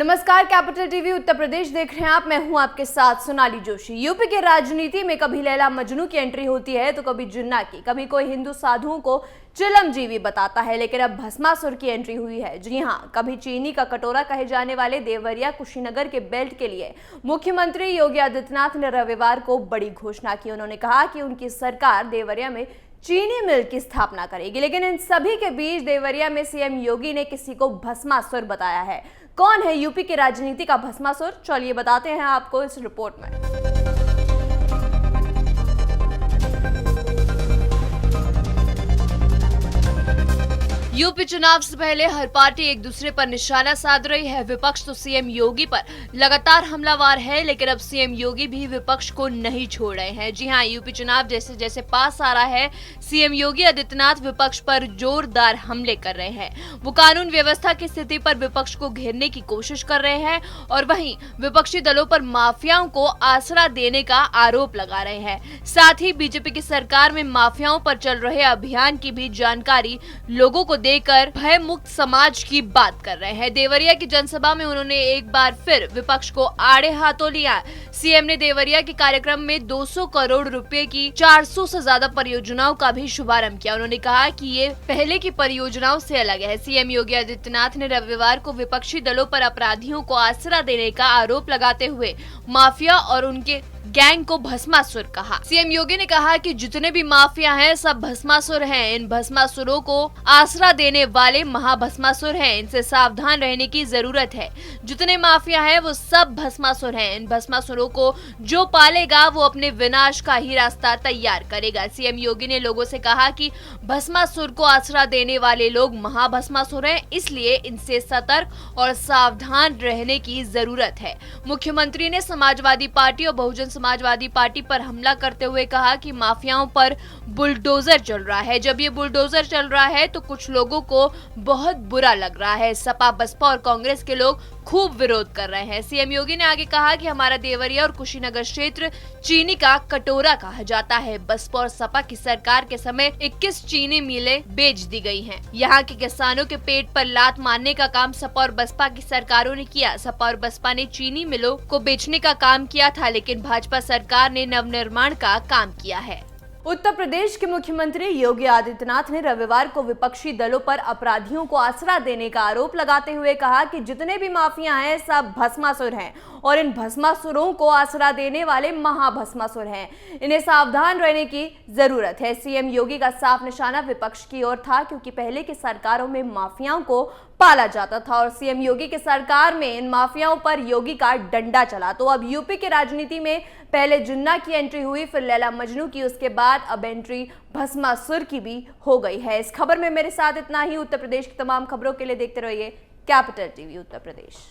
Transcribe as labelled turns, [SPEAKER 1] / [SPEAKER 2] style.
[SPEAKER 1] नमस्कार, capital TV Uttar Pradesh देख रहे हैं आप। मैं हूं आपके साथ सोनाली जोशी। यूपी के राजनीति में कभी लैला मजनू की एंट्री होती है तो कभी जिन्ना की, कभी कोई हिंदू साधुओं को चिलमजीवी बताता है, लेकिन अब भस्मासुर की एंट्री हुई है। जी हां, कभी चीनी का कटोरा कहे जाने वाले देवरिया कुशीनगर के बेल्ट के लिए मुख्यमंत्री योगी आदित्यनाथ ने रविवार को बड़ी घोषणा की। उन्होंने कहा कि उनकी सरकार देवरिया में चीनी मिल की स्थापना करेगी, लेकिन इन सभी के बीच देवरिया में सीएम योगी ने किसी को भस्मासुर बताया है। कौन है यूपी की राजनीति का भस्मासुर? चलिए बताते हैं आपको इस रिपोर्ट में। यूपी चुनाव से पहले हर पार्टी एक दूसरे पर निशाना साध रही है। विपक्ष तो सीएम योगी पर लगातार हमलावार है, लेकिन अब सीएम योगी भी विपक्ष को नहीं छोड़ रहे हैं। जी हां, यूपी चुनाव जैसे जैसे पास आ रहा है, सीएम योगी आदित्यनाथ विपक्ष पर जोरदार हमले कर रहे हैं। वो कानून व्यवस्था की स्थिति पर विपक्ष को घेरने की कोशिश कर रहे हैं और वहीं विपक्षी दलों पर माफियाओं को आसरा देने का आरोप लगा रहे हैं। साथ ही बीजेपी की सरकार में माफियाओं पर चल रहे अभियान की भी जानकारी लोगों को देकर भय मुक्त समाज की बात कर रहे हैं। देवरिया की जनसभा में उन्होंने एक बार फिर विपक्ष को आड़े हाथों लिया। सीएम ने देवरिया के कार्यक्रम में 200 करोड़ रुपए की 400 से ज्यादा परियोजनाओं का भी शुभारंभ किया। उन्होंने कहा कि ये पहले की परियोजनाओं से अलग है। सीएम योगी आदित्यनाथ ने रविवार को विपक्षी दलों पर अपराधियों को आसरा देने का आरोप लगाते हुए माफिया और उनके गैंग को भस्मासुर कहा। सीएम योगी ने कहा कि जितने भी माफिया हैं सब भस्मासुर हैं। इन भस्मासुरों को आसरा देने वाले महाभस्मासुर हैं। इनसे सावधान रहने की जरूरत है। जितने माफिया हैं वो सब भस्मासुर हैं। इन भस्मासुरों को जो पालेगा वो अपने विनाश का ही रास्ता तैयार करेगा। सीएम योगी ने लोगों से कहा कि भस्मासुर को आसरा देने वाले लोग महाभस्मासुर हैं, इसलिए इनसे सतर्क और सावधान रहने की जरूरत है। मुख्यमंत्री ने समाजवादी पार्टी और बहुजन समाजवादी पार्टी पर हमला करते हुए कहा कि माफियाओं पर बुलडोजर चल रहा है। जब ये बुलडोजर चल रहा है तो कुछ लोगों को बहुत बुरा लग रहा है। सपा, बसपा और कांग्रेस के लोग खूब विरोध कर रहे हैं। सीएम योगी ने आगे कहा कि हमारा देवरिया और कुशीनगर क्षेत्र चीनी का कटोरा कहा जाता है। बसपा और सपा की सरकार के समय 21 चीनी मिलें बेच दी गई हैं। यहाँ के किसानों के पेट पर लात मारने का काम सपा और बसपा की सरकारों ने किया। सपा और बसपा ने चीनी मिलों को बेचने का काम किया था, लेकिन भाजपा सरकार ने नवनिर्माण का काम किया है। उत्तर प्रदेश के मुख्यमंत्री योगी आदित्यनाथ ने रविवार को विपक्षी दलों पर अपराधियों को आसरा देने का आरोप लगाते हुए कहा कि जितने भी माफिया हैं सब भस्मासुर हैं और इन भस्मासुरों को आसरा देने वाले महाभस्मासुर हैं। इन्हें सावधान रहने की जरूरत है। सीएम योगी का साफ निशाना विपक्ष की ओर था, क्योंकि पहले की सरकारों में माफियाओं को पाला जाता था और सीएम योगी की सरकार में इन माफियाओं पर योगी का डंडा चला। तो अब यूपी की राजनीति में पहले जिन्ना की एंट्री हुई, फिर लैला मजनू की, उसके बाद अब एंट्री भस्मासुर की भी हो गई है। इस खबर में मेरे साथ इतना ही। उत्तर प्रदेश की तमाम खबरों के लिए देखते रहिए कैपिटल टीवी उत्तर प्रदेश।